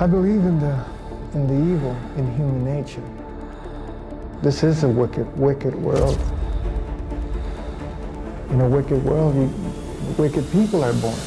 I believe in the evil in human nature. This is a wicked world. In a wicked world, wicked people are born.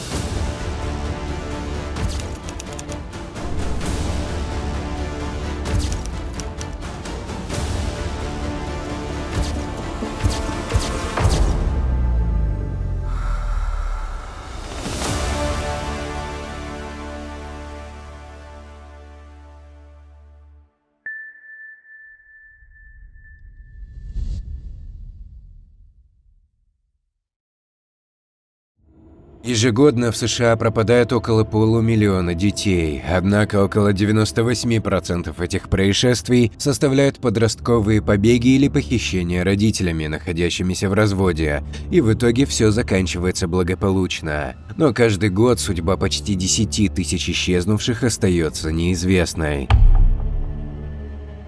Ежегодно в США пропадает около полумиллиона детей, однако около 98% этих происшествий составляют подростковые побеги или похищения родителями, находящимися в разводе, и в итоге все заканчивается благополучно. Но каждый год судьба почти 10 тысяч исчезнувших остается неизвестной.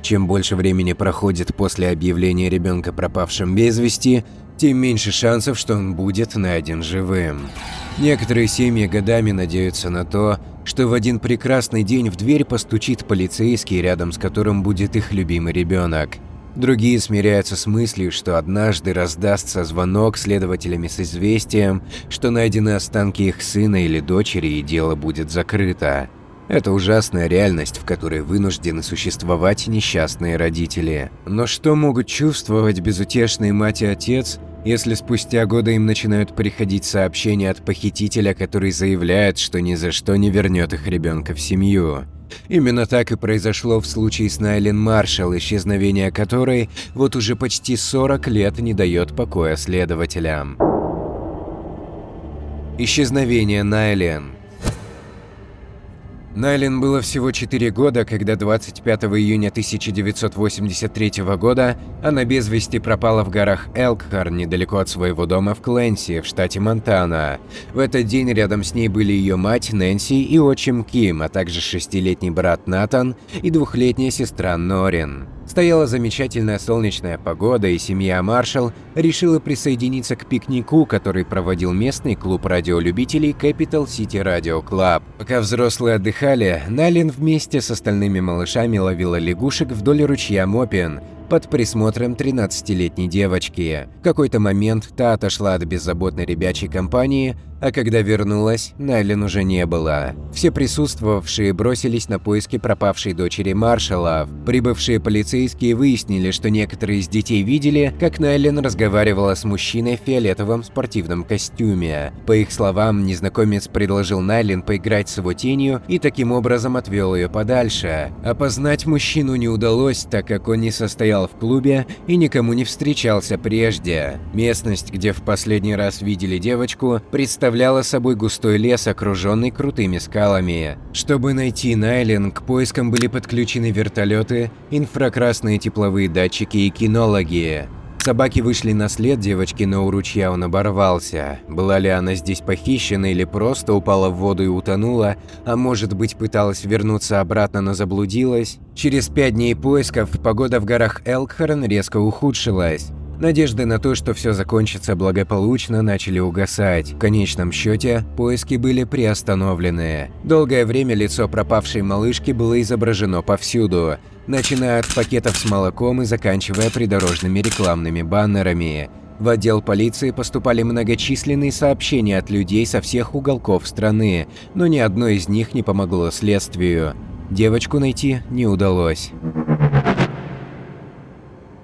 Чем больше времени проходит после объявления ребенка пропавшим без вести, тем меньше шансов, что он будет найден живым. Некоторые семьи годами надеются на то, что в один прекрасный день в дверь постучит полицейский, рядом с которым будет их любимый ребенок. Другие смиряются с мыслью, что однажды раздастся звонок следователями с известием, что найдены останки их сына или дочери, и дело будет закрыто. Это ужасная реальность, в которой вынуждены существовать несчастные родители. Но что могут чувствовать безутешные мать и отец, если спустя годы им начинают приходить сообщения от похитителя, который заявляет, что ни за что не вернет их ребенка в семью? Именно так и произошло в случае с Найлен Маршалл, исчезновение которой вот уже почти 40 лет не дает покоя следователям. Исчезновение Найлен. Найлен было всего 4 года, когда 25 июня 1983 года она без вести пропала в горах Элкхорн, недалеко от своего дома в Кленси, в штате Монтана. В этот день рядом с ней были ее мать Нэнси и отчим Ким, а также 6-летний брат Натан и 2-летняя сестра Норин. Стояла замечательная солнечная погода, и семья Маршалл решила присоединиться к пикнику, который проводил местный клуб радиолюбителей Capital City Radio Club. Пока взрослые отдыхали, Найлен вместе с остальными малышами ловила лягушек вдоль ручья Мопин под присмотром 13-летней девочки. В какой-то момент та отошла от беззаботной ребячей компании, а когда вернулась, Найлен уже не было. Все присутствовавшие бросились на поиски пропавшей дочери Маршалла. Прибывшие полицейские выяснили, что некоторые из детей видели, как Найлен разговаривала с мужчиной в фиолетовом спортивном костюме. По их словам, незнакомец предложил Найлен поиграть с его тенью и таким образом отвел ее подальше. Опознать мужчину не удалось, так как он не состоял в клубе и никому не встречался прежде. Местность, где в последний раз видели девочку, представляла собой густой лес, окруженный крутыми скалами. Чтобы найти Найлен, к поискам были подключены вертолеты, инфракрасные тепловые датчики и кинологи. Собаки вышли на след девочки, но у ручья он оборвался. Была ли она здесь похищена или просто упала в воду и утонула, а может быть пыталась вернуться обратно, но заблудилась? Через 5 дней поисков погода в горах Элкхорн резко ухудшилась. Надежды на то, что все закончится благополучно, начали угасать. В конечном счете, поиски были приостановлены. Долгое время лицо пропавшей малышки было изображено повсюду, начиная от пакетов с молоком и заканчивая придорожными рекламными баннерами. В отдел полиции поступали многочисленные сообщения от людей со всех уголков страны, но ни одно из них не помогло следствию. Девочку найти не удалось.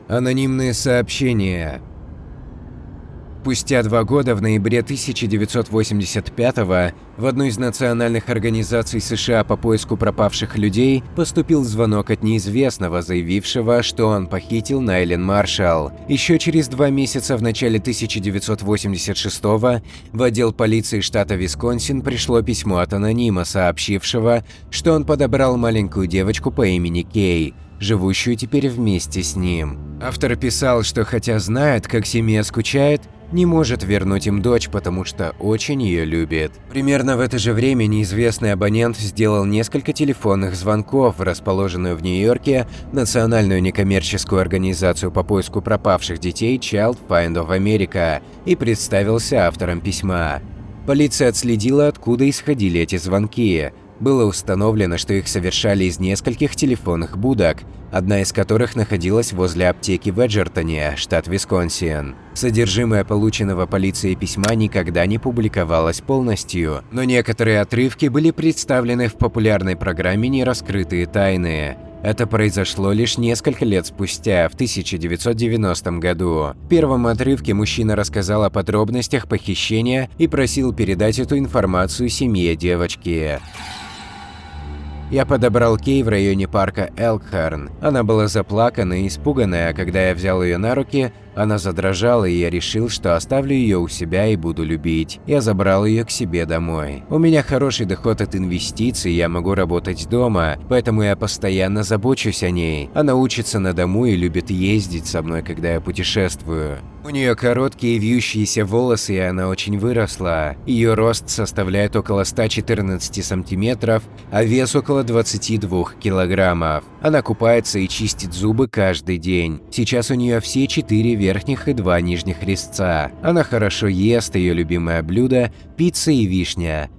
Анонимные сообщения. Спустя 2 года, в ноябре 1985-го, в одну из национальных организаций США по поиску пропавших людей поступил звонок от неизвестного, заявившего, что он похитил Найлен Маршалл. Еще через 2 месяца, в начале 1986-го, в отдел полиции штата Висконсин пришло письмо от анонима, сообщившего, что он подобрал маленькую девочку по имени Кей, живущую теперь вместе с ним. Автор писал, что хотя знает, как семья скучает, не может вернуть им дочь, потому что очень ее любит. Примерно в это же время неизвестный абонент сделал несколько телефонных звонков в расположенную в Нью-Йорке национальную некоммерческую организацию по поиску пропавших детей Child Find of America и представился автором письма. Полиция отследила, откуда исходили эти звонки. Было установлено, что их совершали из нескольких телефонных будок, одна из которых находилась возле аптеки в Эджертоне, штат Висконсин. Содержимое полученного полицией письма никогда не публиковалось полностью, но некоторые отрывки были представлены в популярной программе «Нераскрытые тайны». Это произошло лишь несколько лет спустя, в 1990 году. В первом отрывке мужчина рассказал о подробностях похищения и просил передать эту информацию семье девочки. Я подобрал Кей в районе парка Элкхорн. Она была заплакана и испуганная, а когда я взял ее на руки, она задрожала, и я решил, что оставлю ее у себя и буду любить. Я забрал ее к себе домой. У меня хороший доход от инвестиций, я могу работать дома, поэтому я постоянно забочусь о ней. Она учится на дому и любит ездить со мной, когда я путешествую. У нее короткие вьющиеся волосы, и она очень выросла. Ее рост составляет около 114 сантиметров, а вес около 22 килограммов. Она купается и чистит зубы каждый день. Сейчас у нее все 4 верхних и 2 нижних резца. Она хорошо ест, ее любимое блюдо – пицца и вишня.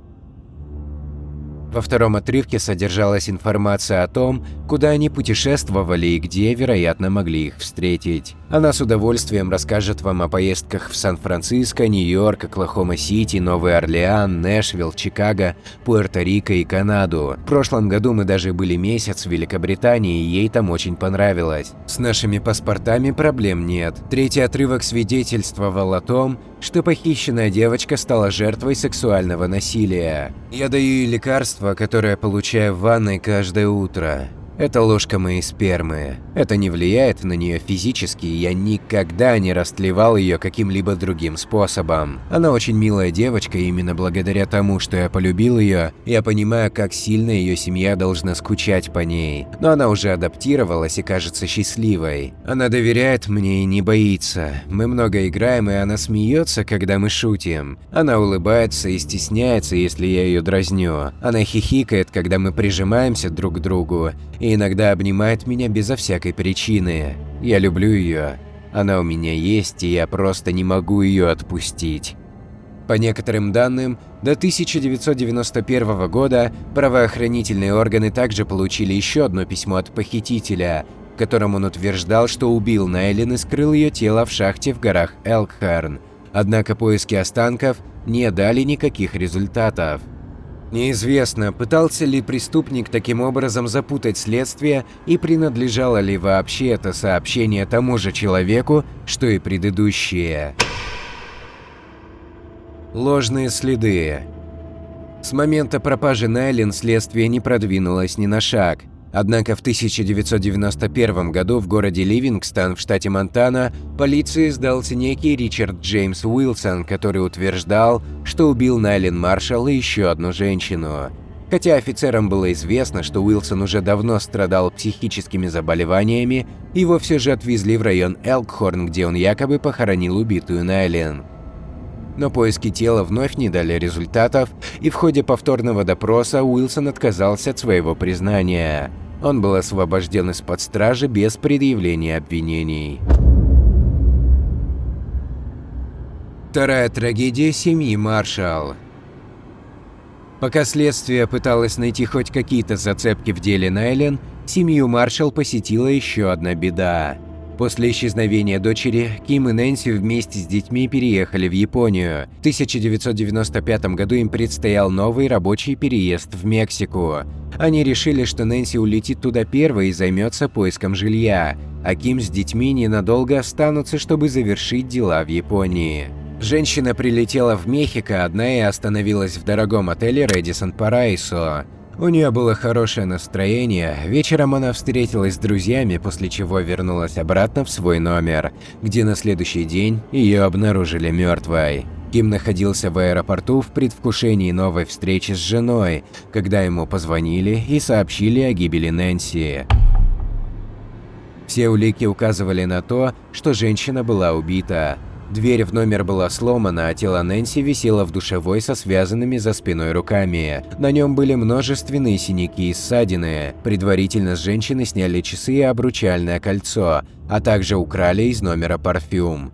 Во втором отрывке содержалась информация о том, куда они путешествовали и где, вероятно, могли их встретить. Она с удовольствием расскажет вам о поездках в Сан-Франциско, Нью-Йорк, Оклахома-Сити, Новый Орлеан, Нэшвилл, Чикаго, Пуэрто-Рико и Канаду. В прошлом году мы даже были месяц в Великобритании, и ей там очень понравилось. С нашими паспортами проблем нет. Третий отрывок свидетельствовал о том, что похищенная девочка стала жертвой сексуального насилия. Я даю ей лекарство, которое получаю в ванной каждое утро. Это ложка моей спермы. Это не влияет на нее физически, и я никогда не растлевал ее каким-либо другим способом. Она очень милая девочка, и именно благодаря тому, что я полюбил ее, я понимаю, как сильно ее семья должна скучать по ней. Но она уже адаптировалась и кажется счастливой. Она доверяет мне и не боится. Мы много играем, и она смеется, когда мы шутим. Она улыбается и стесняется, если я ее дразню. Она хихикает, когда мы прижимаемся друг к другу, и иногда обнимает меня безо всякой причины. Я люблю ее. Она у меня есть, и я просто не могу ее отпустить. По некоторым данным, до 1991 года правоохранительные органы также получили еще одно письмо от похитителя, в котором он утверждал, что убил Найлен и скрыл ее тело в шахте в горах Элкхорн. Однако поиски останков не дали никаких результатов. Неизвестно, пытался ли преступник таким образом запутать следствие и принадлежало ли вообще это сообщение тому же человеку, что и предыдущие. Ложные следы. С момента пропажи Найлен следствие не продвинулось ни на шаг. Однако в 1991 году в городе Ливингстон в штате Монтана полиции сдался некий Ричард Джеймс Уилсон, который утверждал, что убил Найлен Маршалл и еще одну женщину. Хотя офицерам было известно, что Уилсон уже давно страдал психическими заболеваниями, его все же отвезли в район Элкхорн, где он якобы похоронил убитую Найлен. Но поиски тела вновь не дали результатов, и в ходе повторного допроса Уилсон отказался от своего признания. Он был освобожден из-под стражи без предъявления обвинений. Вторая трагедия семьи Маршалл. Пока следствие пыталось найти хоть какие-то зацепки в деле Найлен, семью Маршалл посетила еще одна беда. После исчезновения дочери, Ким и Нэнси вместе с детьми переехали в Японию. В 1995 году им предстоял новый рабочий переезд в Мексику. Они решили, что Нэнси улетит туда первой и займется поиском жилья, а Ким с детьми ненадолго останутся, чтобы завершить дела в Японии. Женщина прилетела в Мехико одна и остановилась в дорогом отеле Рэдисон Параисо. У нее было хорошее настроение, вечером она встретилась с друзьями, после чего вернулась обратно в свой номер, где на следующий день ее обнаружили мертвой. Ким находился в аэропорту в предвкушении новой встречи с женой, когда ему позвонили и сообщили о гибели Нэнси. Все улики указывали на то, что женщина была убита. Дверь в номер была сломана, а тело Нэнси висело в душевой со связанными за спиной руками. На нем были множественные синяки и ссадины. Предварительно с женщины сняли часы и обручальное кольцо, а также украли из номера парфюм.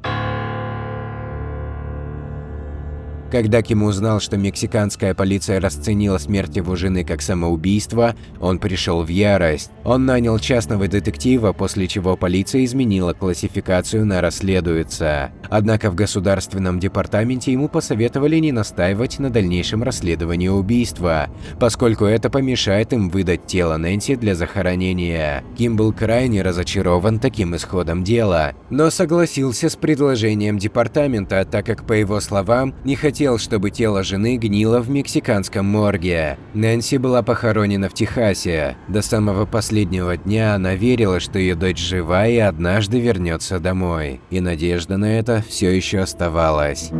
Когда Ким узнал, что мексиканская полиция расценила смерть его жены как самоубийство, он пришел в ярость. Он нанял частного детектива, после чего полиция изменила классификацию на «расследуется». Однако в Государственном департаменте ему посоветовали не настаивать на дальнейшем расследовании убийства, поскольку это помешает им выдать тело Нэнси для захоронения. Ким был крайне разочарован таким исходом дела, но согласился с предложением департамента, так как, по его словам, не хотел, чтобы тело жены гнило в мексиканском морге. Нэнси была похоронена в Техасе. До самого последнего дня она верила, что ее дочь жива и однажды вернется домой. И надежда на это все еще оставалась.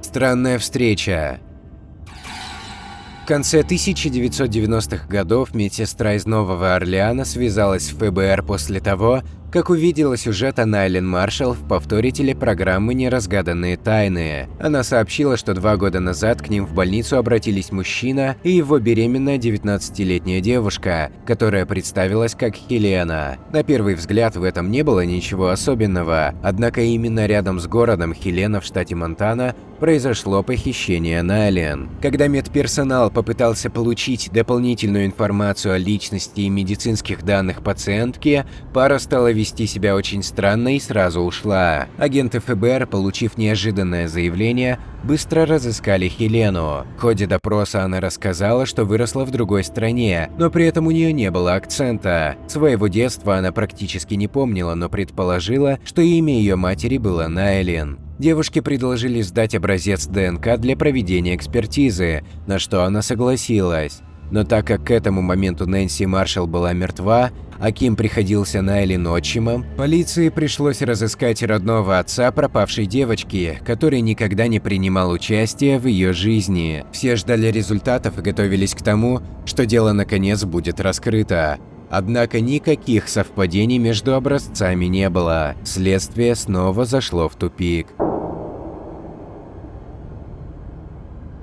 Странная встреча. В конце 1990-х годов медсестра из Нового Орлеана связалась с ФБР после того, как увидела сюжет о Найлен Маршалл в повторе телепрограммы «Неразгаданные тайны». Она сообщила, что 2 года назад к ним в больницу обратились мужчина и его беременная 19-летняя девушка, которая представилась как Хелена. На первый взгляд в этом не было ничего особенного, однако именно рядом с городом Хелена в штате Монтана произошло похищение Найлен. Когда медперсонал попытался получить дополнительную информацию о личности и медицинских данных пациентки, пара стала вести себя очень странно и сразу ушла. Агенты ФБР, получив неожиданное заявление, быстро разыскали Хелену. В ходе допроса она рассказала, что выросла в другой стране, но при этом у нее не было акцента. Своего детства она практически не помнила, но предположила, что имя ее матери было Найлен. Девушке предложили сдать образец ДНК для проведения экспертизы, на что она согласилась. Но так как к этому моменту Нэнси Маршалл была мертва, а Ким приходился Найлен отчимом, полиции пришлось разыскать родного отца пропавшей девочки, который никогда не принимал участия в ее жизни. Все ждали результатов и готовились к тому, что дело наконец будет раскрыто. Однако никаких совпадений между образцами не было. Следствие снова зашло в тупик.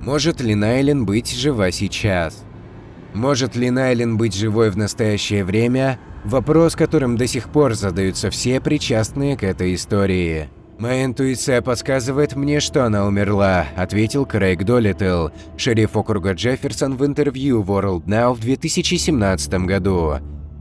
Может ли Найлен быть жива сейчас? Может ли Найлен быть живой в настоящее время? Вопрос, которым до сих пор задаются все причастные к этой истории. «Моя интуиция подсказывает мне, что она умерла», – ответил Крейг Долиттл, шериф округа Джефферсон в интервью World Now в 2017 году.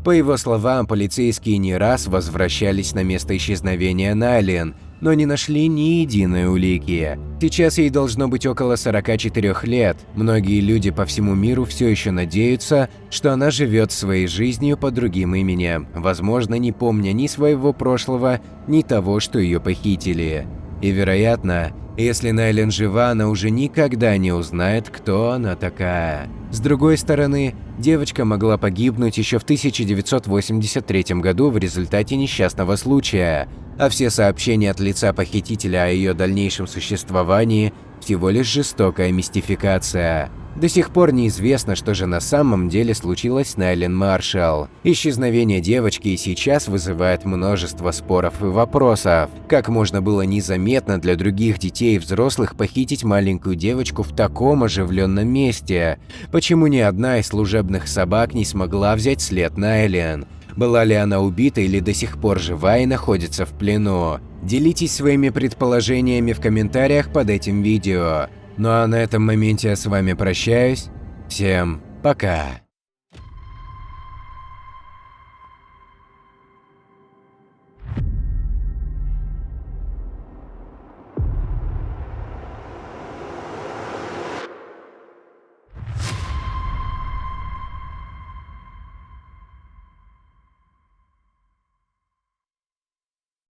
По его словам, полицейские не раз возвращались на место исчезновения Найлен, но не нашли ни единой улики. Сейчас ей должно быть около 44 лет. Многие люди по всему миру все еще надеются, что она живет своей жизнью под другим именем, возможно, не помня ни своего прошлого, ни того, что ее похитили. И, вероятно, если Найлен жива, она уже никогда не узнает, кто она такая. С другой стороны, девочка могла погибнуть еще в 1983 году в результате несчастного случая, а все сообщения от лица похитителя о ее дальнейшем существовании – всего лишь жестокая мистификация. До сих пор неизвестно, что же на самом деле случилось с Найлен Маршалл. Исчезновение девочки и сейчас вызывает множество споров и вопросов. Как можно было незаметно для других детей и взрослых похитить маленькую девочку в таком оживленном месте? Почему ни одна из служебных собак не смогла взять след Найлен? Была ли она убита или до сих пор жива и находится в плену? Делитесь своими предположениями в комментариях под этим видео. Ну а на этом моменте я с вами прощаюсь. Всем пока!